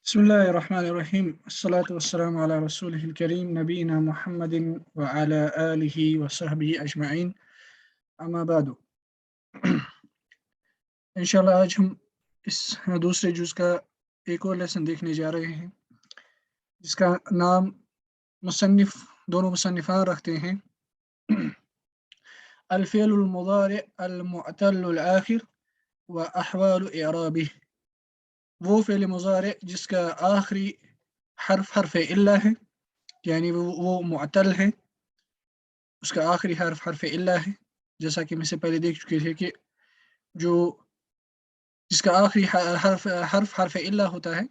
Bismillahirrahmanirrahim. Assalatu wassalamu ala rasulihil kareem nabiyina Muhammadin wa ala alihi wa sahbihi ajma'in. अम्मा बादु। इंशाल्लाह आज हम इस दूसरे जुज़ का एक और लेसन देखने जा रहे हैं जिसका नाम मुसन्निफ दोनों मुसन्निफान रखते हैं अल-फ़िअलुल मुज़ारि' अल-मुअतल्लुल आखिर व अहवालु इराबिह। वो फ़िअल मुज़ारि' जिसका आखिरी हर्फ इल्ला है, यानी वो मुअतल है, उसका आखिरी हर्फ इल्ला है। जैसा कि हम इससे पहले देख चुके थे कि जो जिसका आखिरी हर्फ इल्ला होता है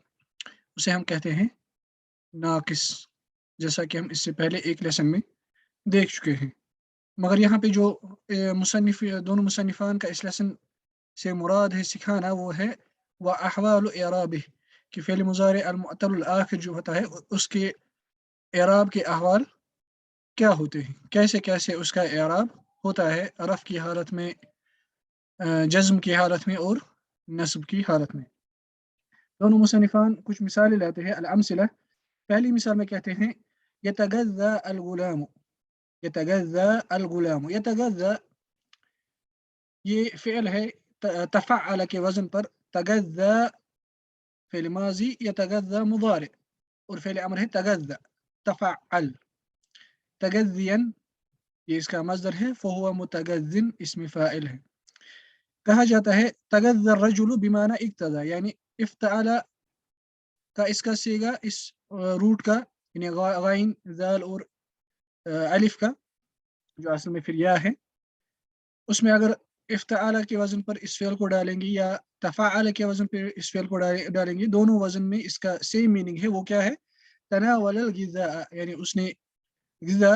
उसे हम कहते हैं नाकिस, जैसा कि हम इससे पहले एक लेसन में देख चुके हैं। मगर यहाँ पे जो दोनों मुसन्निफान का इस लेसन से मुराद है सिखाना वो है व अहवालु इराबिह, कि फ़िअल मुज़ारि' अल-मुअतल्लुल आखिर जो होता है उसके इराब के अहवाल क्या होते हैं, कैसे-कैसे उसका इराब होता है रफ़ की हालत में, जज़्म की हालत में और नस्ब की हालत में। दोनों मुसन्निफान कुछ मिसालें लाते हैं। अल-अमसिला, पहली मिसाल में कहते हैं यतगज़्ज़ा अल-गुलाम, यतगज़्ज़ा अल-गुलाम। यतगज़्ज़ा ये फ़िअल है तफ़अल के वज़न पर, तगज़्ज़ा फ़िअल माज़ी, यतगज़्ज़ा मुज़ारि' और फ़िअल अम्र है तगज़्ज़ा तफ़अल। तगज़्ज़ियन ये इसका मज़दर है, फ़हुवा मुतगज़्ज़िन इसम फ़ाइल है। कहा जाता है तगज़्ज़ा अर्रजुलु बिमाना इक्तज़ा, यानी इफ़्तअला का इसका सीगा इस रूट का, यानी गाइन ज़ाल और अलिफ का जो असल में फिर या है, उसमें अगर इफ़्तअला के वज़न पर इस फ़िअल को डालेंगे या तफ़अल के वज़न पे इस फ़िअल को डालेंगे, दोनों वज़न में इसका सेम मीनिंग है। वो क्या है? तनावलल ग़िज़ा, यानी उसने ग़िज़ा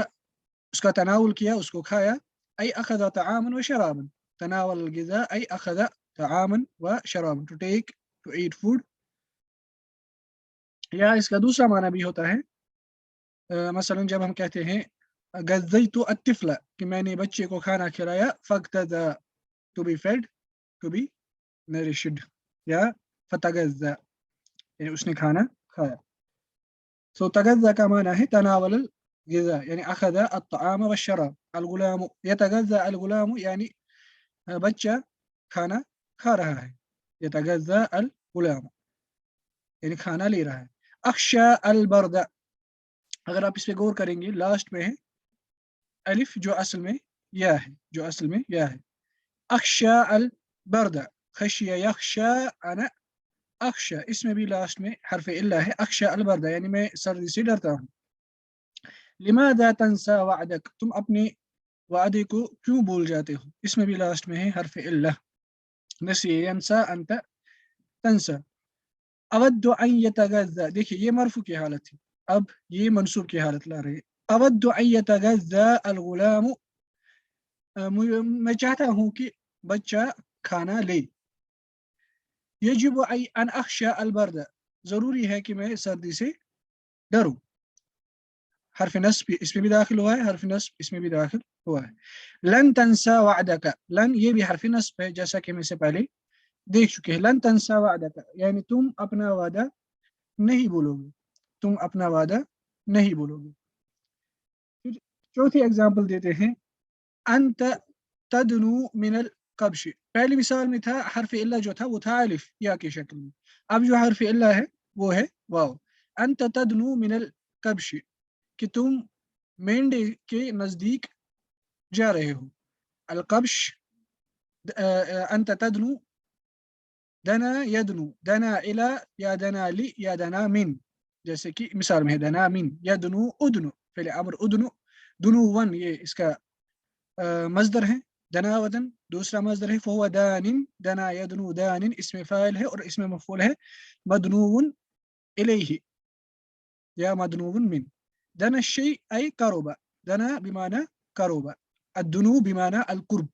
उसका तनावुल किया, उसको खाया। अय अख़ज़ तआमन व शराबन, तनावल ग़िज़ा अय अख़ज़ तआमन व शराबन, to take, to eat food. या इसका दूसरा माना भी होता है, मसलन जब हम कहते हैं गज़्ज़यतु अत्तिफ़्ला, कि मैंने बच्चे को खाना खिलाया, फ़क़्तज़ा to be fed, to be nourished, या फ़तग़ज़्ज़ा यानी उसने खाना खाया। सो तग़ज़्ज़ा का माना है तनावल ग़िज़ा, यानी अख़ज़ अत्तआम वश्शराब। अल-गुलाम यतग़ज़्ज़ा अल-गुलाम, यानी बच्चा खाना खा रहा है। यतग़ज़्ज़ा अल-गुलाम यानी खाना ले रहा है। अख़शा अल-बर्द, अगर आप इस पे गौर करेंगे लास्ट में है अलिफ जो असल में या है, जो असल में या है। अख़शा अल-बर्द, ख़शिया यख़शा अना अख़शा, इसमें भी लास्ट में हर्फ़ इल्ला है। अख़शा अल-बर्द यानी मैं सर्दी से डरता हूँ। लिमाज़ा तंसा वअदक, तुम अपने वादे को क्यों भूल जाते हो, इसमें भी लास्ट में है हर्फ़ इल्ला। नसिया यंसा अंत तंसा। अवद्दु अन यतग़ज़्ज़ा, देखिए ये मरफ़ू की हालत थी, अब ये मंसूब की हालत ला रहे हैं। अवद्दु अन यतग़ज़्ज़ा अल-गुलाम, मैं चाहता हूँ कि बच्चा खाना ले। यजिबु अन अख़शा अल-बर्द, ज़रूरी है कि मैं सर्दी से डरूँ। हर्फ़ नस्ब इसमें भी दाखिल हुआ है, हर्फ़ नस्ब इसमें भी दाखिल हुआ है। लन तंसा वअदक, लन ये भी हर्फ़ नस्ब है, जैसा कि हम इससे पहले देख चुके हैं। लन तंसा वअदक यानी तुम अपना वादा नहीं भूलोगे, तुम अपना वादा नहीं भूलोगे। फिर चौथी एग्ज़ाम्पल देते हैं, अंत तदनु मिनल कब्श। पहली मिसाल में था हर्फ़ इल्ला जो था वो था अलिफ या की शक्ल में, अब जो हर्फ़ इल्ला है वो है वाव। अंत तदनु मिनल कब्श, कि तुम मेंढे के नज़दीक जा रहे हो। अल-कब्श अंत तदनु, दना यदनु, दना इला या दना लि या दना मिन, जैसे कि मिसाल में है दना मिन यदनु उदनु, पहले अमर उदनु, दुनुवन ये इसका मज़दर है। दनावतन दूसरा मज़दर है। फ़हुवा दानिन, दना यदनु दानिन इसमें फ़ाइल है और इसमें मफ़ऊल है मदनून इलैहि या मदनून मिन। दना शै अय करुबा, दना बिमाना करुबा, अद्दुनु बिमाना अल-कुर्ब,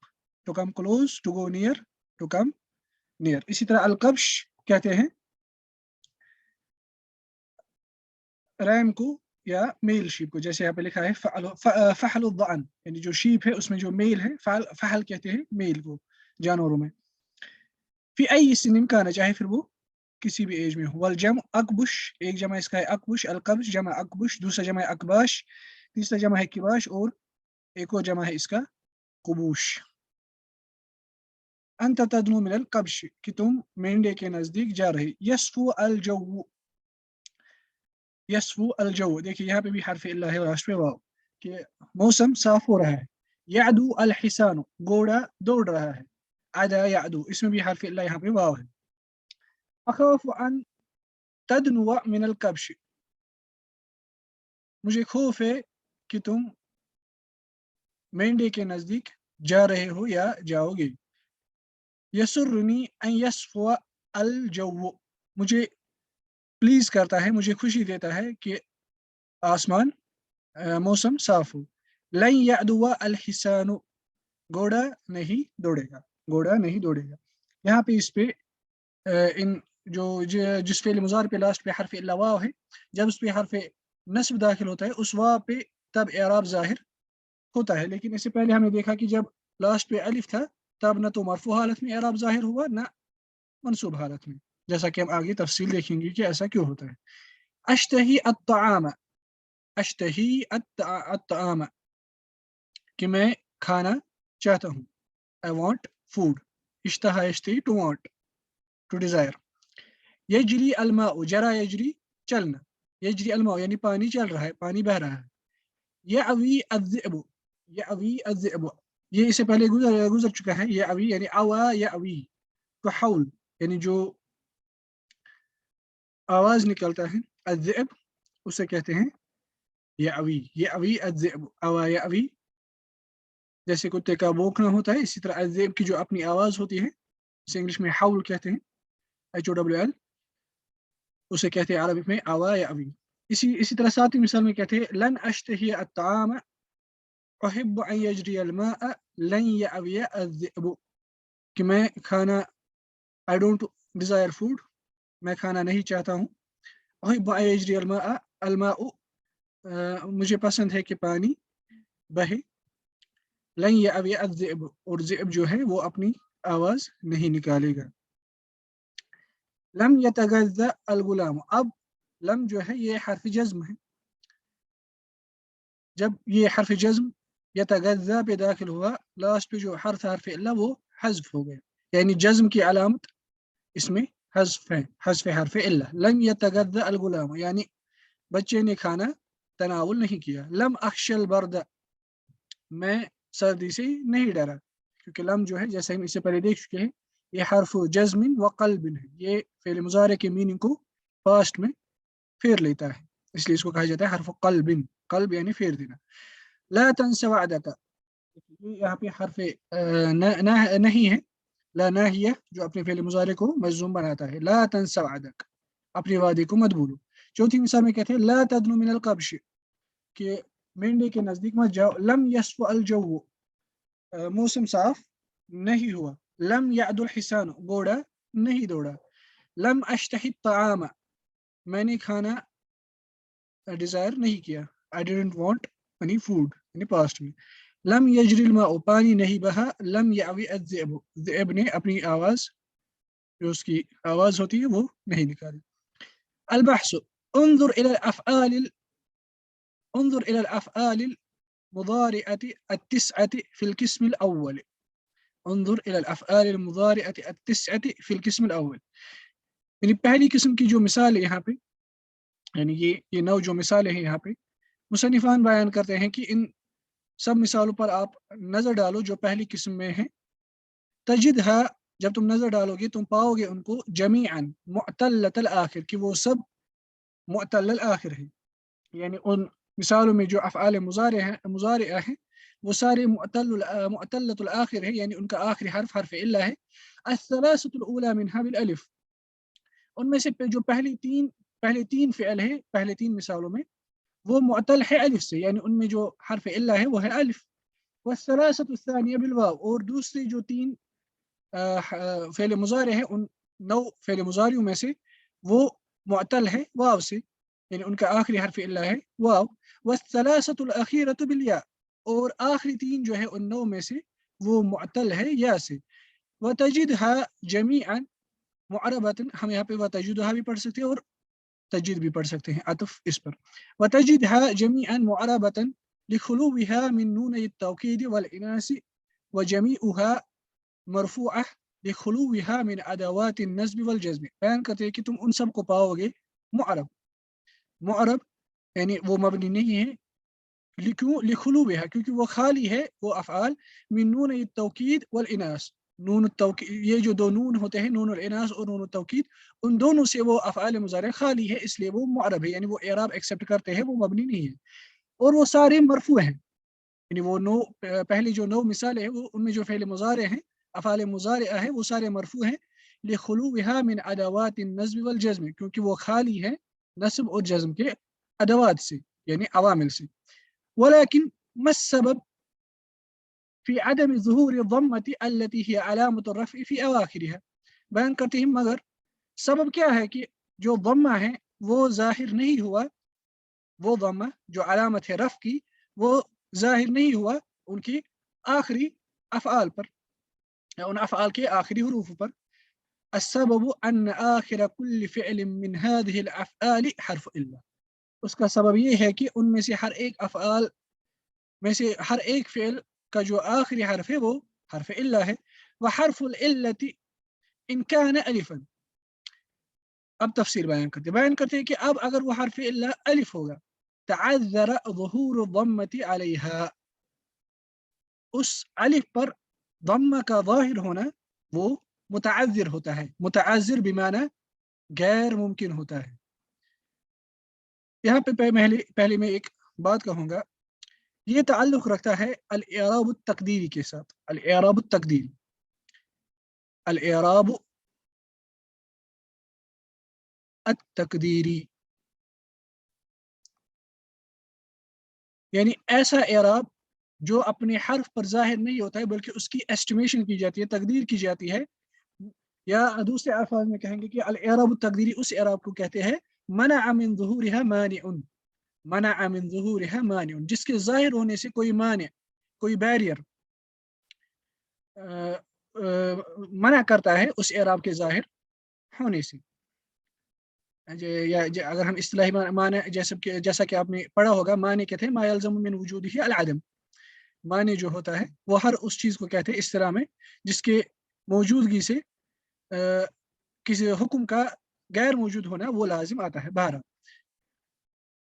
to come close, to go near, to come near. इसी तरह अल-कब्श कहते हैं रैम को या मेल शीप को, जैसे यहाँ पे लिखा है फ़हल अद-दअन, यानी जो शीप है उसमें जो मेल है, फ़हल कहते हैं मेल को जानवरों में। फ़ी अय्यि सिनिन काना, चाहे फिर वो किसी भी एज में हो। वल अकबुश, एक जमा इसका है अकबुश, अलकब्श जमा अकबुश, दूसरा जमा है अकबाश, तीसरा जमा है किबाश, और एक और जमा है इसका कुबूश। अंत तदनु मिनल कब्श, कि तुम मेंढे के नजदीक जा रहे। यसफु अल जव्वु, यसफु अल जव्वु, देखिए यहाँ पे भी हर्फ इल्ला है लास्ट पे वाव, कि मौसम साफ हो रहा है। यादू अल हिसानु, घोड़ा दौड़ रहा है। आदा यादू, इसमें भी हर्फ इल्ला यहाँ पे वाव है। अखाफ अन तदनुआ मिनल कब्श, मुझे खौफ है कि तुम मेंढे के नजदीक जा रहे हो या जाओगे। यसुर्रनी अन यसफुआ अल जव्वु, मुझे प्लीज करता है, मुझे खुशी देता है कि आसमान मौसम साफ हो। लन यअदुआ अल हिसानु, घोड़ा नहीं दौड़ेगा, घोड़ा नहीं दौड़ेगा। यहाँ पे इस पे इन जिस फेल मुज़ार पे लास्ट पे हर्फ इल्ला वाव है, जब उस पे हर्फ नस्ब दाखिल होता है उस वाव पे तब एराब जाहिर होता है। लेकिन इससे पहले हमने देखा कि जब लास्ट पे अलिफ था तब न तो मरफू हालत में एराब जाहिर हुआ न मनसूब हालत में, जैसा कि हम आगे तफसील देखेंगे कि ऐसा क्यों होता है। अश्तही अत्तआम, अश्तही अत्तआम, कि मैं खाना चाहता हूँ। I want food. इश्तहा यश्तही, टू वांट, टू डिजायर। यजरी अलमाउ, जरा यजरी चलना, यजरी अलमाउ यानी पानी चल रहा है, पानी बह रहा है। यअवी अज़्ज़िअबु, यअवी अज़्ज़िअबु, ये इससे पहले गुजर चुका है। यअवी यानी अवा यअवी, तो हौल यानी जो आवाज निकलता है अज़्ज़िअब, उसे कहते हैं यअवी। यअवी अज़्ज़िअबु, अवा यअवी, जैसे कुत्ते का भौंकना होता है, इसी तरह अज़्ज़िअब की जो अपनी आवाज होती है, इसे इंग्लिश में हाउल कहते हैं, HOWL, उसे कहते हैं अरबी में अवा यअवी। इसी तरह सातवीं मिसाल में कहते हैं लन अश्तही अत्ताम उहिब्बु अन यजरी अलमाअ लन यअवी अज़्ज़िअबु, कि मैं खाना, आई डोंट डिजायर फूड, मैं खाना नहीं चाहता हूँ। उहिब्बु अन यजरी अलमाअ, अलमाउ मुझे पसंद है कि पानी बहे। लन यअवी अज़्ज़िअबु, और ज़िअब जो है वो अपनी आवाज नहीं निकालेगा। लम यतगज़्ज़ा अल गुलाम, अब लम जो है ये हर्फ जज्म है। जब ये हर्फ जज्म यतगज़्ज़ा पे दाखिल हुआ, लास्ट पे जो हर्फ इल्ला वो हज़फ हो गया, यानी जज्म की अलामत इसमें हज़फ है, हज़फ हर्फ इल्ला। लम यतगज़्ज़ा अल गुलाम यानी बच्चे ने खाना तनावुल नहीं किया। लम अख्शल बर्द, मैं सर्दी से नहीं डरा, क्योंकि लम जो है जैसे हम इससे पहले देख चुके हैं ये हर्फ जज्मिन व क़ल्बिन है, ये फ़ेल मुज़ारे के मीनिंग को पास्ट में फेर लेता है, इसलिए इसको कहा जाता है हर्फ क़ल्बिन, क़ल्ब यानी फेर देना। ला तंस वअदक, ये यहाँ पे हर्फ नहीं है, ला नाहिया जो अपने फ़ेल मुज़ारे को मजज़ूम बनाता है। ला तंस वअदक, अपने वादे को मत भूलो। चौथी मिसाल में कहते हैं ला तदनु मिनल कब्श, कि मेंढे के नजदीक मत जाओ। लम यस्फ़ु अल जव्वु, मौसम साफ नहीं हुआ। लम यअदुल हिसान, घोड़ा नहीं दौड़ा। लम अश्तहि तआम, मैंने खाना डिजायर नहीं किया, I didn't want any food, यानी पास्ट में। लम यजरिल माउ, पानी नहीं बहा। लम यअवी अज़्ज़िअबु, ज़िअब ने अपनी आवाज, जो उसकी आवाज होती है वो नहीं निकाली। अल बहस, उन्जुर इला अफ़आल, उन्जुर इला अफ़आल मुदारिअति अत्तिस्अति फिल क़िस्म अल-अव्वल। उन्जुर इला अफ़आल मुदारिअति अत्तिस्अति फिल क़िस्म अल-अव्वल, यानी पहली किस्म की जो मिसाल है यहाँ पे, यानी ये नौ जो मिसालें हैं यहाँ पे मुसन्निफ़ान बयान करते हैं कि इन सब मिसालों पर आप नजर डालो जो पहली किस्म में है। तजिदहा, जब तुम नजर डालोगे तुम पाओगे उनको जमीअन मुअत्तलतल आखिर, कि वो सब मुअत्तल आखिर है, यानी उन मिसालों में जो अफ़आल मुज़ारिआ हैं वो सारे मुअत्तलतुल आखिर है, यानी उनका आखिरी हर्फ हर्फ इल्ला है। अस्सलासतुल ऊला मिनहा बिल अलिफ, उनमें से जो पहले तीन फ़िअल है पहले तीन मिसालों में वो मुअत्तल है अलिफ से, यानी उनमें जो हर्फ इल्ला है वो है अलिफ। वस्सलासतु सानिया बिल वाव, और दूसरी जो तीन फ़ेल मुज़ारे हैं उन नौ फ़ेल मुज़ारियों में से वो मुअत्तल है वाव से, यानी उनका आखिरी हर्फ इल्ला है वाव। वस्सलासतुल अखीरतु बिल या, और आखिरी तीन जो है उन नौ में से वो मुअत्तल है या से। वतजिदहा जमीअन मुअरबतन हम यहाँ पे वतजिदुहा भी पढ़ सकते हैं और तजिद भी पढ़ सकते हैं अतफ इस पर। वतजिदहा जमीअन मुअरबतन लिखुलुहा मिन नून तौकीद वल इनास व जमीउहा मरफूअह लिखुलुहा मिन अदवात नस्ब वल जज़्म। बयान करते हैं कि तुम उन सब को पाओगे मुअरब, मुअरब यानी वो मबनी नहीं है, लिखुलुहा क्योंकि वो खाली है वो अफ़आल मिन नून तौकीद वल इनास, नून तौकीद, ये जो दो नून होते हैं नून इनास और नून तौकीद, उन दोनों से वो अफ़आल मुज़ारे खाली है, इसलिए वो मुअरब है, यानी वो एराब एक्सेप्ट करते हैं, वो मबनी नहीं है। और वो सारे मरफू हैं, यानी वो नौ पहली जो 9 मिसालें हैं वो उनमें जो फ़ेल मुज़ारे हैं अफ़आल मुज़ारे है वो सारे मरफू हैं लिखुलुहा मिन अदवात नस्ब वल जज़्म, क्योंकि वो खाली है नस्ब और जज़्म के अदवात से यानी अवामिल से। वलाकिन मस सबब फी अदम ज़ुहूर ज़म्मति अल्लती हिय अलामत रफ़ फी अवाखिरिहा। बयान करते हैं मगर सबब क्या है कि जो ज़म्मा है वो ज़ाहिर नहीं हुआ, वो ज़म्मा जो अलामत है रफ़ की वो ज़ाहिर नहीं हुआ उनकी आखिरी अफ़आल पर या उन अफ़आल के आखिरी हुरूफ पर। अस्सबबु अन्न आखिर कुल्लि फ़िअलिन मिन हाज़िहिल अफ़आलि हर्फ़ इल्ला। उसका सबब ये है कि उनमें से हर एक अफ़आल में से हर एक फ़िअल का जो आखिरी हर्फ है वो हर्फ इल्ला है। व हर्फ़ुल इल्लति इन कान अलिफ़न। अब तफसीर बयान करते हैं कि अब अगर वो हर्फ इल्ला अलिफ होगा तअज़्ज़र ज़ुहूर ज़म्मति अलैहा, उस अलिफ पर ज़म्मा का ज़ाहिर होना वो मुतअज़्ज़िर होता है, मुतअज़्ज़िर बिमाना गैर मुमकिन होता है। यहाँ पे पहले मैं एक बात कहूँगा, ये ताल्लुक़ रखता है अल-इराब अत-तक़दीरी के साथ। अल-इराब अत-तक़दीरी, अल-इराब अत-तक़दीरी यानी ऐसा इराब जो अपने हर्फ पर ज़ाहिर नहीं होता है बल्कि उसकी एस्टिमेशन की जाती है, तकदीर की जाती है, या दूसरे अल्फाज में कहेंगे कि अल-इराब अत-तक़दीरी उस इराब को कहते हैं मनअ मिन ज़ुहूरिहा मानिउन, मनअ मिन ज़ुहूरिहा मानिउन, जिसके ज़ाहिर होने से कोई माने, कोई बैरियर मना करता है उस इराब के ज़ाहिर होने से। अगर हम इस्तिलाही माने जैसा कि आपने पढ़ा होगा, माने कहते हैं मा यल्ज़मु मिन वुजूदिही अल-अदम। माने जो होता है वो हर उस चीज़ को कहते हैं इस तरह में जिसके मौजूदगी से किसी हुक्म का गैर मौजूद होना वो लाजिम आता है। 12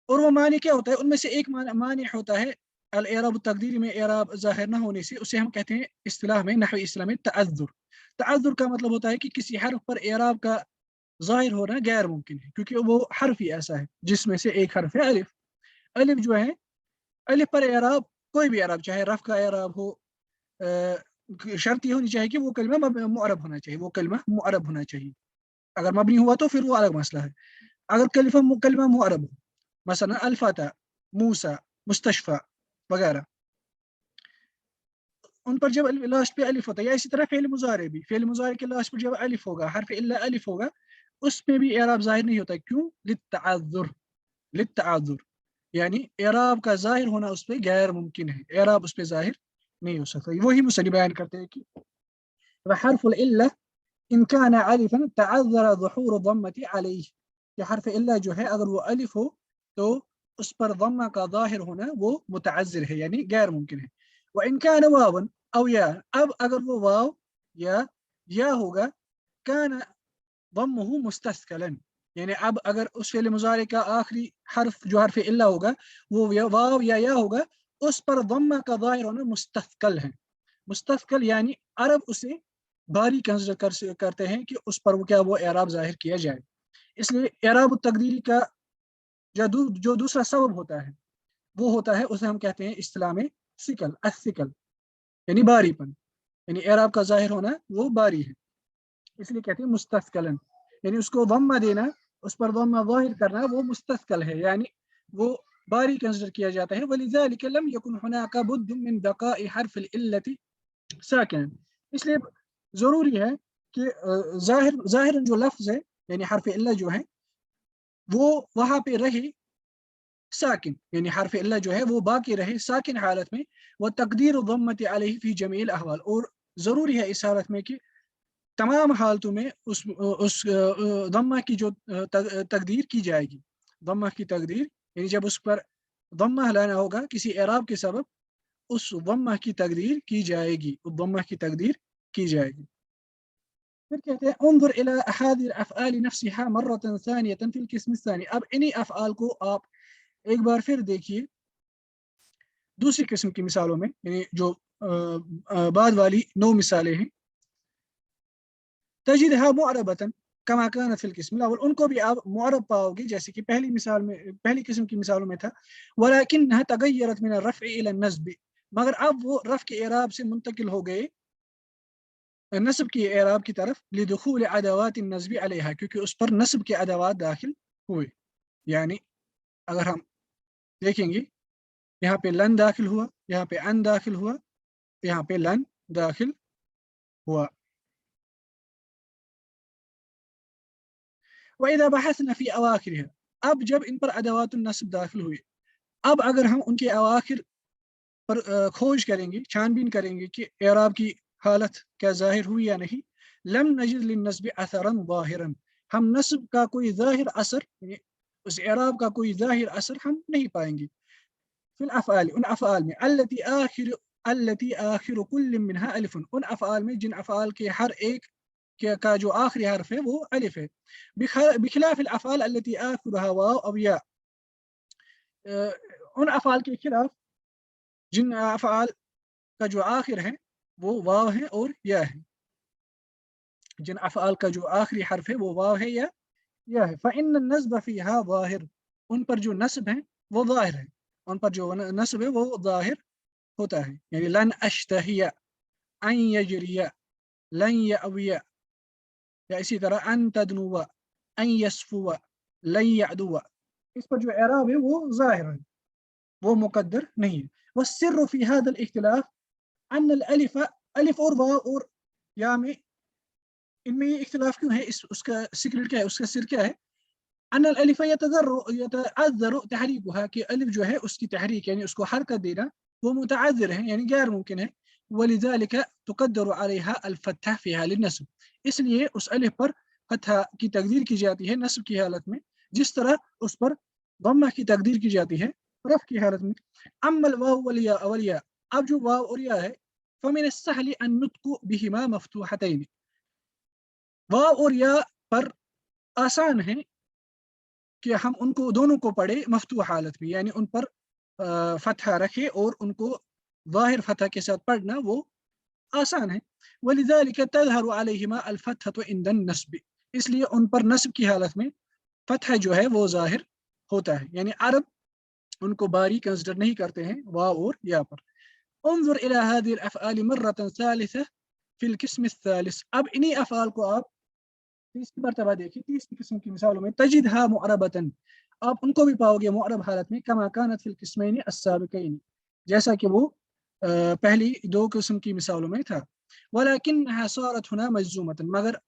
और वो माने क्या होता है, उनमें से एक माने होता है अल-इराब तकदीरी में इराब ज़ाहिर न होने से, उसे हम कहते हैं इस्तिलाह में, नहवी इस्तिलाह में तअज़्ज़ुर। तअज़्ज़ुर का मतलब होता है कि किसी हर्फ पर इराब का ज़ाहिर होना गैर मुमकिन है, क्योंकि वो हर्फ ही ऐसा है जिसमें से एक हर्फ है अलिफ। अलिफ जो है, अलिफ पर इराब कोई भी इराब, चाहे रफ़ का इराब हो, शर्त ये होनी चाहिए कि वो कलमा मुअरब होना चाहिए, वो कलमा मुअरब होना चाहिए। अगर मबनी हुआ तो फिर वो अलग मसला है। अगर कलमा मुअरब हो, मसलन अल-फता, मूसा, मुस्तशफा वगैरह, उन पर जब लास्ट पे अलिफ होता है, या इसी तरह फ़ेल मुज़ारे भी, फ़ेल मुज़ारे के लास्ट पर जब अलिफ होगा, हर्फ इल्ला अलिफ होगा, उसमें भी इराब ज़ाहिर नहीं होता। क्यों? लित्तअज़्ज़ुर, लित्तअज़्ज़ुर यानी इराब का ज़ाहिर होना उस पे गैर मुमकिन है, इराब उस पे ज़ाहिर नहीं हो सकता। वही मुसन्निफ़ बयान करते हैं कि वहर्फ़ुल इल्ला इन काना अलिफ़न तअज़्ज़रा ज़ुहूर ज़म्मति अलैहि, कि हर्फ इल्ला जो है अगर वो अलिफ हो तो उस पर ज़म्मा का ज़ाहिर होना वो मुतअज़्ज़िर है यानी गैर मुमकिन है। व इन काना वावन औ या, अब अगर वो वाव या होगा, काना ज़म्मुहु मुस्तस्क़लन, यानी अब अगर उस फ़िल मुज़ारे का आखिरी हर्फ जो हर्फ इल्ला होगा वो वाव या होगा, उस पर ज़म्मा का ज़ाहिर होना मुस्तस्क़ल है। मुस्तस्क़ल यानी अरब उसे भारी कंसिडर करते हैं कि उस पर वो क्या वो एराब ज़ाहिर किया जाए। इसलिए एराब तकदीरी का जो दूसरा सबब होता है वो होता है, उसे हम कहते हैं इस्तिलाह में सिकल, अस्सिकल यानी बारीपन, यानी एराब का ज़ाहिर होना वो बारी है, इसलिए कहते हैं मुस्तस्क़लन, यानी उसको दम्मा देना, उस पर दम्मा ज़ाहिर करना वो मुस्तस्क़ल है, यानी वो बारी कंसिडर किया जाता है। वलिज़ालिक लम यकुन हुनाका बुद्द मिन बक़ाइ हर्फ़िल इल्लति साकिन, इसलिए ज़रूरी है कि ज़ाहिरन जो लफ्ज़ है यानी हर्फ इल्ला जो है वो वहाँ पे रहे साकिन, यानी हर्फ इल्ला जो है वो बाकी रहे साकिन हालत में, व तक़दीर ज़म्मति अलैहि फ़ी जमीइल अहवाल, और ज़रूरी है इस हालत में कि तमाम हालतों में उस दम्मा की जो तकदीर की जाएगी, दम्मा की तकदीर यानी जब उस पर दम्मा लाना होगा किसी एराब के सबब, उस दम्मा की तकदीर की जाएगी, उस दम्मा की तकदीर की जाएगी। फिर कहते हैं उन्जुर इला हादिल अफ़आल नफ्सिहा मर्रतन सानियतन फिल किस्म सानी। अब इन्हीं अफ़आल को आप एक बार फिर देखिए दूसरी किस्म की मिसालों में, यानी जो बाद वाली 9 मिसालें हैं। तजिदहा मुअरबतन कमा कानत फिल किस्म अव्वल, उनको भी आप मुअरब पाओगे जैसे कि पहली मिसाल में, पहली किस्म की मिसालों में था। वलाकिन्नहा तगय्यरत मिन अर्रफ़ इला नस्ब, मगर अब वो रफ़ के एराब से मुंतकिल हो गए नस्ब की एराब की तरफ, लिदुखूल अदावात नस्बी अलैहा, क्योंकि उस पर नस्ब के अदावात दाखिल हुए। यानी अगर हम देखेंगे यहाँ पे लन दाखिल हुआ, यहाँ पे अन दाखिल हुआ, यहाँ पे लन दाखिल हुआ। वइज़ा बहसना फी अवाखिरिहा, अब जब इन पर अदावात नस्ब दाखिल हुए, अब अगर हम उनके अवाखिर पर खोज करेंगे, छानबीन करेंगे कि एराब की हालत क्या ज़ाहिर हुई या नहीं, लम नजिद लिन्नस्ब असरन ज़ाहिरन, हम नस्ब का कोई ज़ाहिर असर, यानी उस एराब का कोई ज़ाहिर असर हम नहीं पाएंगे। फिल अफ़आल, उन अफ़आल में, अल्लती आखिर कुल्ल मिनहा अलिफुन, उन अफ़आल में जिन अफ़आल के हर एक का जो आखिरी हर्फ है वो अलिफ है। बिखिलाफ अफ़आल अल्लती आखिरुहा वाव अव या, उन अफ़आल के खिलाफ जिन अफ़आल का जो आखिर है वो वाव है और या है, जिन अफ़आल का जो आखिरी हर्फ है वो वाव है या है। फ़इन्न नस्ब फ़ीहा ज़ाहिर, उन पर जो नस्ब है वो ज़ाहिर है, उन पर जो नस्ब है वो ज़ाहिर होता है। यानी लन अश्तहिया, अन यजरिया, लन यअविया, या इसी तरह अन तदनुवा, अन यसफुवा, लन यअदुवा, इस पर जो एराब है वो ज़ाहिर है, वो मुकद्दर नहीं है। वस्सिर्रु फ़ी हाज़ल इख्तिलाफ़ अन अल अलिफ़, अलिफ और वाव और या में, इनमें ये इख्तिलाफ क्यों है, इस उसका सीक्रेट क्या है, उसका सिर क्या है। अन अल अलिफ़ यतअज़्ज़रु तहरीकुहा, कि अलिफ जो है उसकी तहरीक यानी उसको हरकत देना वो मुतअज़्ज़र है यानी गैर मुमकिन है। वलिज़ालिक तुक़द्दरु अलैहा अल फ़त्हा फ़ी हाल नस्ब, इसलिए उस अलिफ पर फतहा की तकदीर की जाती है नस्ब की हालत में, जिस तरह उस पर दम्मा की तकदीर की जाती है रफ़ की हालत में। अम्मल वाव वल या, अब जो वाव और या है, फ़मिन अस्सहल अन नुत्क़ु बिहिमा मफ़्तूहतैन, वाव और या पर आसान है कि हम उनको दोनों को पढ़े मफ्तूह हालत में, यानी उन पर फतहा रखे और उनको ज़ाहिर फतह के साथ पढ़ना वो आसान है। वलिज़ालिक तज़हरु अलैहिमा अल फतहतु इंद नस्ब, इसलिए उन पर नस्ब की हालत में फतह जो है वो ज़ाहिर होता है, यानी अरब उनको बारी कंसिडर नहीं करते हैं वाव और या पर। उन्जुर इला हादिल अफ़आल मर्रतन सालिसा फिल किस्म सालिस, अब इन्हीं अफ़आल को आप तीसरी मरतबा देखिए, तीसरी किस्म की मिसालों में तजिदहा मुअरबतन, आप उनको भी पाओगे मुअरब हालत में, कमा कानत फिल किस्मैन अस्साबिकैन, जैसा कि वो पहली 2 किस्म की मिसालों में था। वलाकिन्नहा सारत हुना मजजूमतन, मगर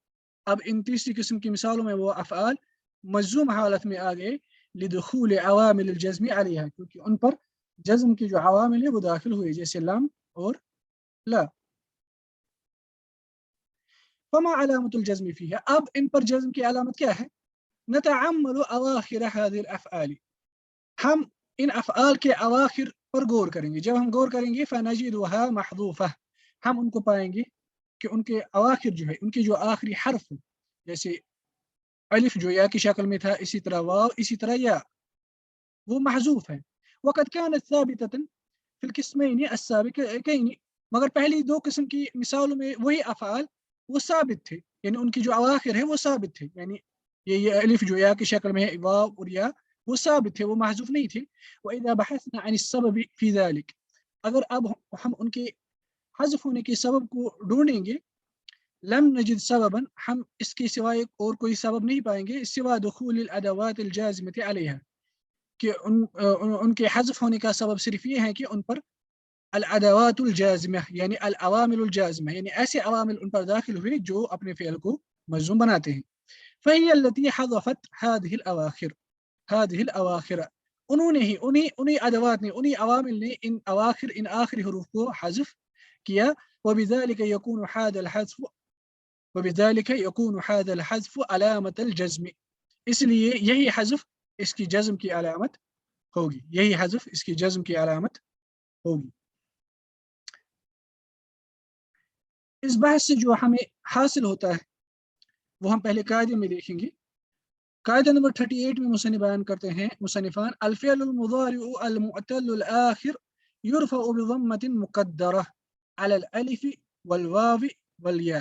अब इन तीसरी किस्म की मिसालों में वो अफ़आल मजजूम हालत में आ गए, लिदुखूल अवामिल जज़्म अलैहा, क्योंकि उन पर जज़्म की जो अवामिल है वो दाखिल हुए, जैसे लम और ला। फमा अलामतुल जज़्म फीहा, अब इन पर जज़्म की अलामत क्या है। नतअम्मलु अवाखिर हाज़िल अफ़आल, हम इन अफ़आल के अवाखिर पर गौर करेंगे। जब हम गौर करेंगे फ़नजिदुहा महज़ूफ़ा, हम उनको पाएंगे कि उनके अवाखिर जो है, उनके जो आखिरी हर्फ, जैसे अलिफ जो या की शक्ल में था, इसी तरह वाव, इसी तरह या, वो महज़ूफ़ है। वक़द कानत साबिततन फिल किस्मैनि अस्साबिक़ैनि, मगर पहली 2 किस्म की मिसालों में वही अफ़आल वो साबित थे, यानी उनकी जो अवाखिर है वो साबित थे, यानी ये अलिफ जो या की शक्ल में है, वाव और या, वो साबित थे, वो महज़ूफ़ नहीं थे। व इज़ा बहसना अन अस्सबब फ़ी ज़ालिक, अगर अब हम उनके हज़्फ़ होने के सबब को ढूँढेंगे, लम नजिद सबबन, हम इसके सिवा एक और कोई सबब नहीं पाएँगे, सिवा दुख़ूलिल अदवातिल जाज़िमति अलैहा, कि उनके हज़्फ़ होने का सबब सिर्फ़ ये है कि उन पर अल अदवातुल जाज़िमा, यानी अल अवामिलुल जाज़िमा, यानी ऐसे अवामिल उन पर दाखिल हुए जो अपने फ़िअल को मजज़ूम बनाते हैं। फ़हिय अल्लती हज़फ़त हाज़िहिल अवाखिर, हाज़िहिल अवाखिर, उन्होंने ही, उन्हीं उन्हीं अदवात ने, उन्हीं अवामिल ने इन अवाखिर, इन आखिरी हुरूफ को हज़्फ़ किया। व बिज़ालिका यकूनु हाज़ल हज़्फ़ वबिज़ालिका यकूनु हाज़ल हज़्फ़ु अलामतल जज़्म, इसलिए यही हज़्फ़ इसकी जज़्म की अलामत होगी, यही हज़्फ़ इसकी जज़्म की अलामत होगी। इस बहस से जो हमें हासिल होता है वो हम पहले कायदे में देखेंगे। कायदा नंबर 38 में मुसन्निफ़ बयान करते हैं, मुसन्निफ़ान अल फ़िअलुल मुज़ारिउ अल मुअतल्लुल आखिर युरफ़अु बिज़म्मतिन मुक़द्दरह अलल अलिफ़ वल वाव वल या,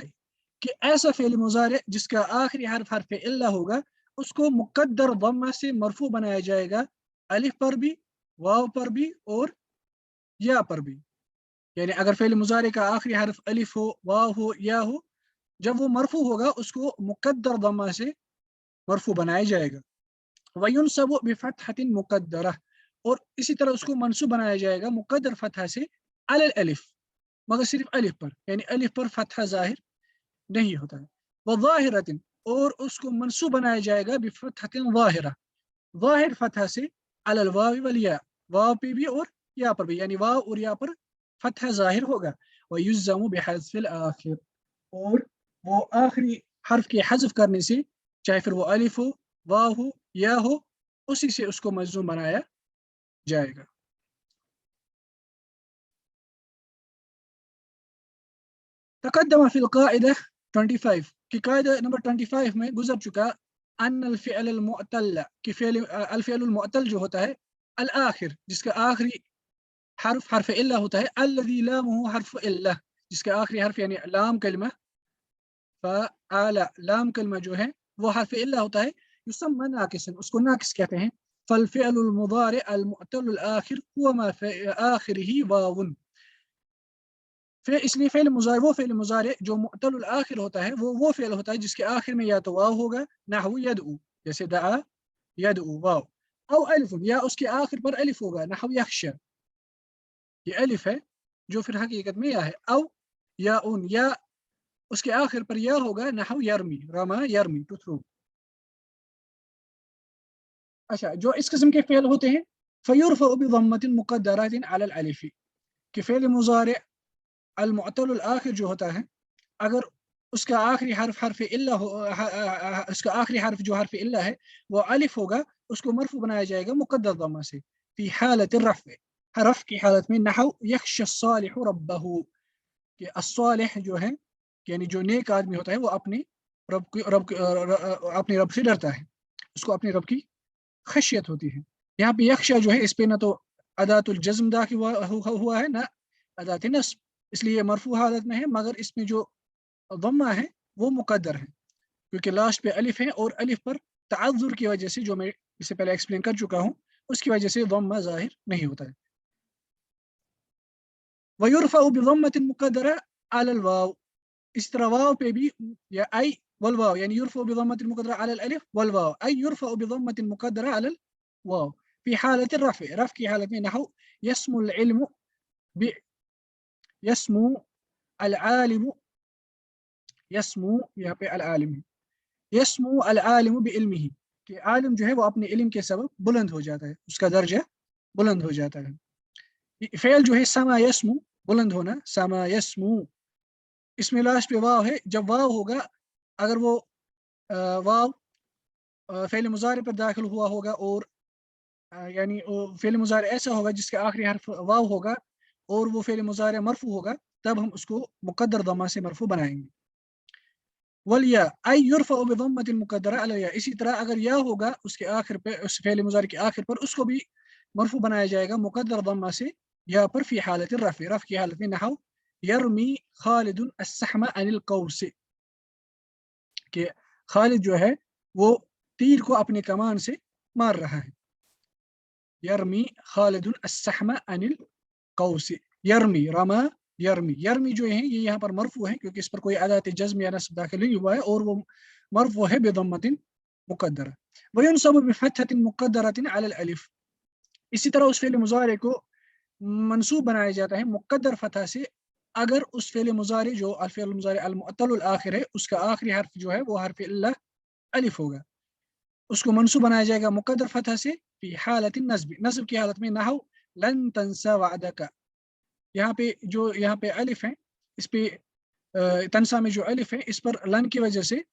कि ऐसा फ़िअल मुज़ारि जिसका आखिरी हर्फ हर्फ इल्ला होगा उसको मुक़द्दर ज़म्मा से मरफ़ू बनाया जाएगा, अलिफ पर भी, वाव पर भी और या पर भी। यानी अगर फ़िअल मुज़ारि का आखिरी हर्फ अलिफ हो, वाव हो, या हो, जब वो मरफ़ू होगा उसको मुक़द्दर ज़म्मा से मरफ़ू बनाया जाएगा। वयुनसबु बिफ़तहतिन मुक़द्दरह, और इसी तरह उसको मंसूब बनाया जाएगा मुक़द्दर फ़तह से अलल अलिफ, मगर सिर्फ अलिफ पर, यानी अलिफ पर फ़तह ज़ाहिर नहीं होता है। व ज़ाहिरतिन, और उसको मंसूब बनाया जाएगा बिफ़तहतिन ज़ाहिरा, ज़ाहिर फ़तह से अलल वाव वल या, वाव पे भी और या पर भी, यानी वाव और या पर फ़तह ज़ाहिर होगा। व युज़्ज़मु बिहज़्फ़िल आखिर, और वो आखिरी हर्फ के हज़्फ करने से, चाहे फिर वो अलिफ हो, वाव हो, या हो, उसी से उसको मज़मूम बनाया जाएगा। तक़द्दम फ़िल क़ाइदा 25, कि कायदा नंबर 25 में गुज़र चुका, अन्नल फ़िअलल मुअतल, कि अल फ़िअलुल मुअतल जो होता है अल आखिर, जिसका आखिरी हर्फ हर्फ इल्ला होता है, अल्लज़ी लामुहु हर्फ इल्ला, जिसका आखिरी हर्फ यानी लाम कलिमा, फ़अला, लाम कलिमा जो है वो हर्फ इल्ला होता है, युसम्मा नाकिसन, उसको नाकिस कहते हैं। फल फ़िअलुल मुज़ारि अल मुअतलुल आखिर हुवा मा फ़ी आखिरिही वावुन, फिर इसलिए फ़िअल मुज़ारि, वो फ़िअल मुज़ारि जो मुअतलुल आखिर होता है वो फ़िअल होता है जिसके आखिर में या तो वाव होगा, नहwu यदउ, जैसे दआ यदउ वाव, औ अलिफ़ुन, या उसके आखिर पर अलिफ होगा, नहwu यख़शा, ये अलिफ है जो फिर हकीकत में या है, औ याउन, या उसके आखिर पर या होगा, नहwu यरमी, रमा यरमी टू थ्रो। अच्छा, जो इस किस्म के फ़िअल होते हैं, फ़युरफ़अु बिज़म्मतिन मुक़द्दरतिन अलल अलिफ़, कि फ़िअल मुज़ारि अल मुअतलुल आखिर जो होता है, अगर उसका आखिरी हर्फ हर्फ इल्ला हो, उसका आखिरी हर्फ जो हर्फ इल्ला है वो अलिफ होगा, उसको मरफू बनाया जाएगा मुक़द्दर दम्मा से, फी हालत रफ़, रफ़ की हालत में, नहव यख्श सालिहु रब्बहु, कि अस्सालिह जो है, यानी जो नेक आदमी होता है वो अपने अपने रब से डरता है, उसको अपने रब की खशियत होती है। यहाँ पे यख्शा जो है, इस पे ना तो अदातुल जज़्म दाखिल हुआ है, ना अदात नस्ब, इसलिए मरफू हालत में है, मगर इसमें जो ज़म्मा है वो मुक़द्दर है, क्योंकि लास्ट पे अलिफ है और अलिफ पर तअज़्ज़ुर की वजह से, जो मैं इससे पहले एक्सप्लेन कर चुका हूँ, उसकी वजह से ज़म्मा ज़ाहिर नहीं होता है। वयुरफ़अु बिज़म्मतिन मुक़द्दरा अलल वाव, इस तरह वाव पे भी, या आई वल वाव, यानी युरफ़अु बिज़म्मतिन मुक़द्दरा अलल अलिफ वल वाव, आई युरफ़अु बिज़म्मतिन मुक़द्दरा अलल वाव फी हालत रफ़, रफ़ की हालत में, नहू यस्मुल इल्मु बि, यस्मु अल आलिमु, यस्मु यहाँ पे अल आलिम, यस्मु अल आलिमु बिइल्मिही, कि आलिम जो है वो अपने इल्म के सबब बुलंद हो जाता है, उसका दर्जा बुलंद हो जाता है। फ़ेल जो है समा यस्मु, बुलंद होना, समा यस्मु, इसमें लास्ट पे वाव है, जब वाव होगा, अगर वो वाव फ़ेल मुज़ारि पर दाखिल हुआ होगा, और यानी फ़ेल मुज़ारि ऐसा होगा जिसका आखिरी हर्फ वाव होगा और वो फ़ेल मुज़ारि मरफ़ू होगा, तब हम उसको मुक़द्दर दमा से मरफ़ू बनाएंगे। वल या आई युरफ़अु बिज़म्मतिन मुक़द्दरा अल या, इसी तरह अगर या होगा उसके आखिर पे, उस फ़ेल मुज़ारि के आखिर पर, उसको भी मरफ़ू बनाया जाएगा मुक़द्दर दम्मा से, या पर फ़ी हालत रफ़, रफ़ की हालत में, नहू यरमी खालिदुन अस्सहम अनिल कौस, कि खालिद जो है वो तीर को अपनी कमान से मार रहा है। यरमी खालिदुन अस्सहम अनिल कौस, यरमी, रमा यरमी, यरमी जो है ये यहाँ पर मरफू है, क्योंकि इस पर कोई अदात जज़्म या नस्ब दाखिल नहीं हुआ है, और वो मरफू है बिदम्मतिन मुक़द्दरा। वयुनसबु बिफ़तहतिन मुक़द्दरतिन अलल अलिफ, इसी तरह उस फ़िअल मुज़ारि को मंसूब बनाया जाता है मुक़द्दर फ़तह से, अगर उस फ़िअल मुज़ारि जो अल फ़िअल मुज़ारि अल मुअत्तलुल आखिर है, उसका आखिरी हर्फ जो है वो हर्फ इल्ला अलिफ होगा, उसको मंसूब बनाया जाएगा मुक़द्दर फ़तह से, फ़ी हालतिन नस्ब, नस्ब की हालत में, नहू लन तंसा वअदका, यहाँ पे जो यहाँ पे अलिफ है, इस पे तनसा में जो अलिफ है इस पर लन की वजह से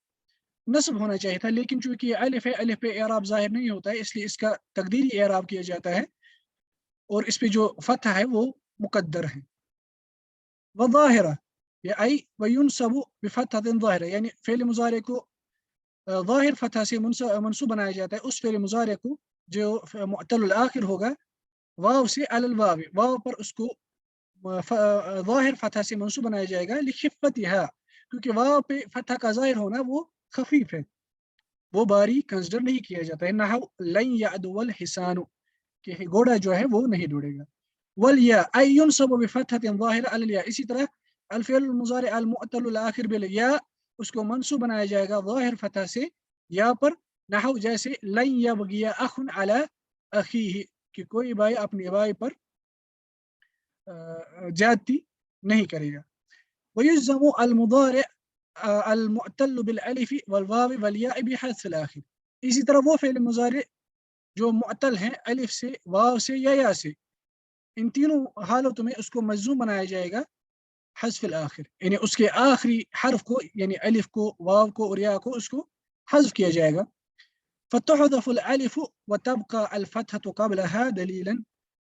नस्ब होना चाहिए था, लेकिन चूंकि ये अलिफ है, अलिफ पे एराब जाहिर नहीं होता है, इसलिए इसका तकदीरी एराब किया जाता है और इस पे जो फतह है वो मुकद्दर है। वज़ाहिरा या आई वयुनसबु बिफतहतिन ज़ाहिरा, यानी फ़ेल मुज़ारे को ज़ाहिर फतह से मंसूब बनाया जाता है उस फ़ेल मुज़ारे को जो मुअत्तल आखिर होगा वाव से अलल वाव, वाव पर उसको ज़ाहिर फतह से मंसूब बनाया जाएगा लिखिफ़तिहा, क्योंकि वाव पे फतह का ज़ाहिर होना वो खफीफ है, वो बारी कंसिडर नहीं किया जाता है। नहव लन यअदुल हिसानु, कि घोड़ा जो है वो नहीं दौड़ेगा। वल या ay युनसब बिफतहतिन ज़ाहिरा अलल या, इसी तरह अल फ़िअल मुज़ारि अल मुअत्तल आखिर बिल या उसको मंसूब बनाया जाएगा ज़ाहिर फतह से या पर, नहव जैसे लन यबगिया अखुन अला अखीही, कि कोई भाई अपने भाई पर ज्यादती नहीं करेगा। वयुज़्ज़मु अल मुज़ारि अल मुअत्तल बिल अलिफ वल वाव वल या बिहज़्फ़िल आखिर, इसी तरह वो फ़िअल मुज़ारि जो मुअत्तल हैं अलिफ से, वाव से या से, इन तीनों हालतों में उसको मजज़ूम बनाया जाएगा हज़्फ़िल आखिर, यानी उसके आखिरी हर्फ को, यानी अलिफ को, वाव को और या को उसको हज़्फ़ किया जाएगा। फ़तुहज़फ़ुल अलिफ़ व तबक़ा अल फ़तहतु क़ब्लहा दलीलन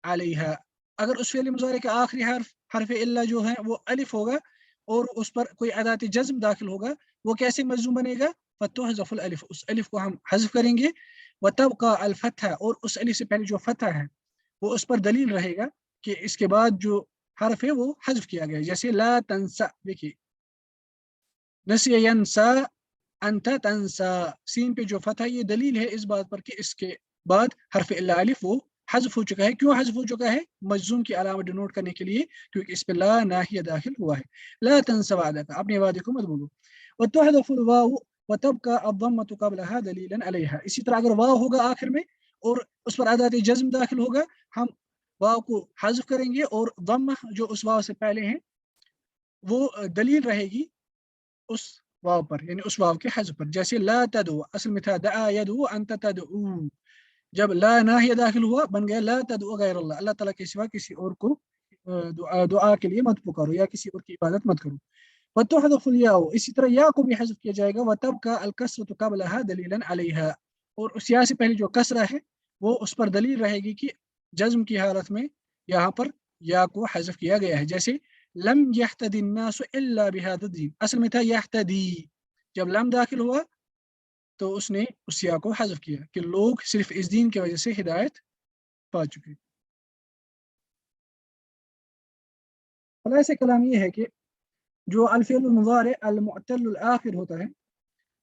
अलैहा, अगर उस फ़िअल मुज़ारि का आखिरी हर्फ हर्फ इल्ला जो है वो अलिफ होगा और उस पर कोई अदात जज़्म दाखिल होगा, वो कैसे मजज़ूम बनेगा? फ़तुहज़फ़ुल अलिफ़, उस अलिफ को हम हज़्फ़ करेंगे, व तबक़ा अल फ़तह, और उस अलिफ से पहले जो फ़तह है वो उस पर दलील रहेगा कि इसके बाद जो हर्फ है वो हज़्फ़ किया गया है। जैसे ला तंसा, देखिए नसिया यंसा अंत तंसा, सीन पे जो फतह, ये दलील है इस बात पर कि इसके बाद हर्फ इल्ला अलिफ वो हज़्फ़ हो चुका है। क्यों हज़्फ़ हो चुका है? मजज़ूम की अलामत डिनोट करने के लिए, क्योंकि इस पे ला नाहिया दाखिल हुआ है। ला तंसा वादका, अपने वादे को मत भूलो। व तुहज़फ़ुल वाव व तबक़ा अद-दम्मतु क़ब्लहा दलीलन अलैहा, इसी तरह अगर वाव होगा आखिर में और उस पर अदात जज़्म दाखिल होगा, हम वाव को हज़्फ़ करेंगे और दम्मा जो उस वाव से पहले है वो दलील रहेगी उस वाव पर, यानी उस वाव के हज़्फ़ पर। जैसे ला तदउ, असल में था दआ यदउ अंत तदउ, जब ला नाहिया दाखिल हुआ बन गया ला तदउ गैर अल्लाह, अल्लाह ताला के सिवा किसी और को दुआ के लिए मत पुकारो या किसी और की इबादत मत करो। वतुहज़फ़ुल याउ, इसी तरह या को भी हज़्फ़ किया जाएगा, व तबक़ा अल कसरतु क़ब्लहा दलीलन अलैहा, और उस या से पहले जो कसरा है वो उस पर दलील रहेगी कि जज़्म की हालत में यहाँ पर या को हज़्फ़ किया गया है। जैसे लम यहतदि अन्नासु इल्ला बिहाज़ा दीन, असल में था यहतदी, जब लम दाखिल हुआ तो उसने उस या को हज़्फ़ किया कि लोग सिर्फ इस दीन की वजह से हिदायत पा चुके। खलासे कलाम ये है कि जो अल फ़िअल मुज़ारि अल मुअत्तल आखिर होता है,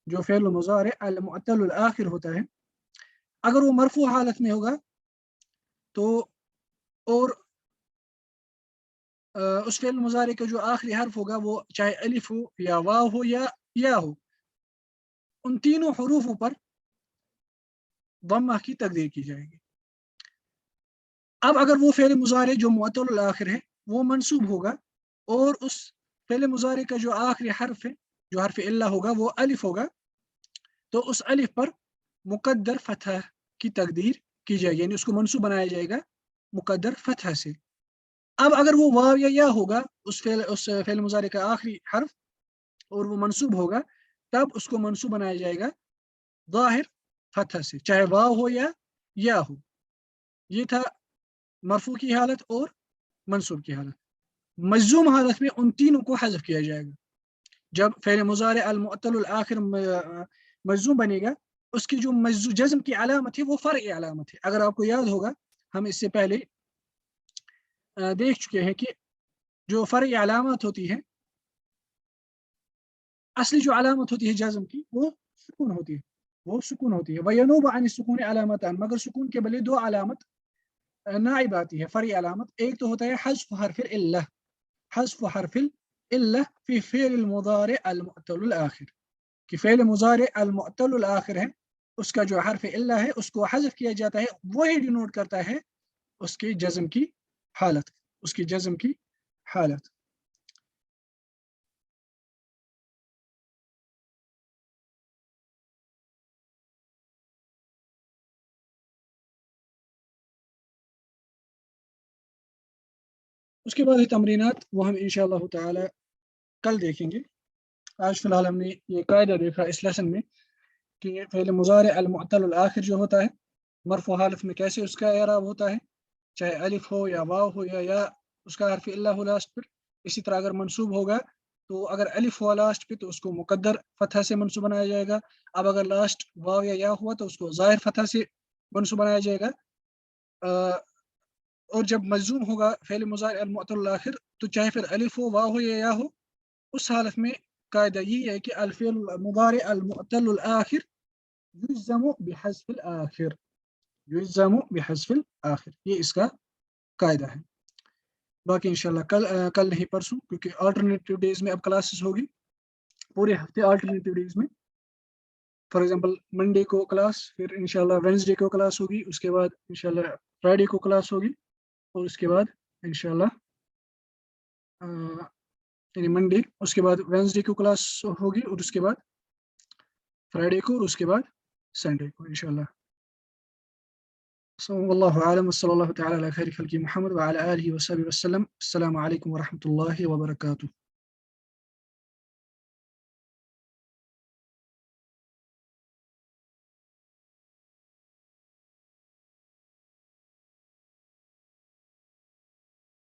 जो फ़िअल मुज़ारि अल मुअत्तल आखिर होता है, अगर वो मरफ़ू हालत में होगा तो, और उस फ़िअल मुज़ारि का जो आखिरी हर्फ होगा वो चाहे अलिफ हो या वाव हो या हो, उन तीनों हरूफों पर दम्मा की तकदीर की जाएगी। अब अगर वो फ़िअल मुज़ारि जो मुअत्तल आखिर है वो मंसूब होगा और उस फ़िअल मुज़ारि का जो आखिरी हर्फ है, जो हर्फ इल्ला होगा वो अलिफ होगा, तो उस अलिफ पर मुक़द्दर फ़तह की तकदीर की जाएगी, यानी उसको मंसूब बनाया जाएगा मुक़द्दर फ़तह से। अब अगर वो वाव या होगा उस फ़िअल मुज़ारि का आखिरी हर्फ और वो मंसूब होगा, तब उसको मंसूब बनाया जाएगा ज़ाहिर फ़तह से, चाहे वाव हो या हो। ये था मरफ़ू की हालत और मंसूब की हालत। मजज़ूम हालत में उन तीनों को हज़्फ़ किया जाएगा। जब फ़िअल मुज़ारि अल मुअत्तल आखिर मजज़ूम बनेगा, उसकी जो जज़्म की अलामत है वो फ़र्ई अलामत है। अगर आपको याद होगा, हम इससे पहले देख चुके हैं कि जो फ़र्ई अलामत होती है, असली जो अलामत होती है जज़्म की वो सुकून होती है, वो सुकून होती है। वयनूब अन सुकून अलामतान, मगर सुकून के बदले दो अलामत नाइब आती है, फ़र्ई अलामत। एक तो होता है हज़्फ़ हर्फ़िल इल्ला, हज़्फ़ हर्फ़िल इल्ला फ़ी फ़िअल मुज़ारि अल मुअत्तल आखिर, कि फ़िअल मुज़ारि अल मुअत्तल आखिर है, उसका जो हर्फ़ इल्ला है उसको हज़्फ़ किया जाता है, वही डिनोट करता है उसकी जज़्म की हालत, उसकी जज़्म की हालत। उसके बाद है तमरीनात, वो हम इंशाअल्लाह ताला कल देखेंगे। आज फिलहाल हमने ये कायदा देखा इस लेसन में कि फ़ेल मुज़ारे अल मुअत्तल अल आखिर जो होता है मरफ़ू हालत में कैसे उसका एराब होता है, चाहे अलिफ हो या वाव हो या उसका हर्फ इल्ला हो लास्ट पर। इसी तरह अगर मंसूब होगा तो अगर अलिफ हुआ लास्ट पे तो उसको मुक़द्दर फ़तह से मंसूब बनाया जाएगा। अब अगर लास्ट वाव या हुआ तो उसको ज़ाहिर फ़तह से मंसूब बनाया जाएगा। और जब मजज़ूम होगा फ़ेल मुज़ारे अल मुअत्तल अल आखिर तो चाहे फिर अलिफ हो, वाव हो या हो, उस हालत में कायदा यही है कि अल फ़िल मुज़ारे अल मुअत्तल अल आखिर युज़्ज़मु बिहज़्फ़िल आखिर, युज़्ज़मु बिहज़्फ़िल आखिर, ये इसका कायदा है। बाकी इंशाल्लाह कल नहीं परसों, क्योंकि अल्टरनेटिव डेज़ में अब क्लासेस होगी पूरे हफ्ते अल्टरनेटिव डेज़ में। फॉर एग्जांपल मंडे को क्लास, फिर इंशाल्लाह वेडनेसडे को क्लास होगी, उसके बाद इंशाल्लाह फ्राइडे को क्लास होगी और उसके बाद इंशाल्लाह यानी मंडे, उसके बाद वेडनेसडे को क्लास होगी और उसके बाद फ्राइडे को और उसके बाद संडे को इंशाल्लाह। सो वल्लाहु आलम व सल्लल्लाहु तआला अला खैरि खल्क़ि मुहम्मद व अला आलिहि व सहबिहि वसल्लम। अस्सलामु अलैकुम व रहमतुल्लाहि व बरकातुहू।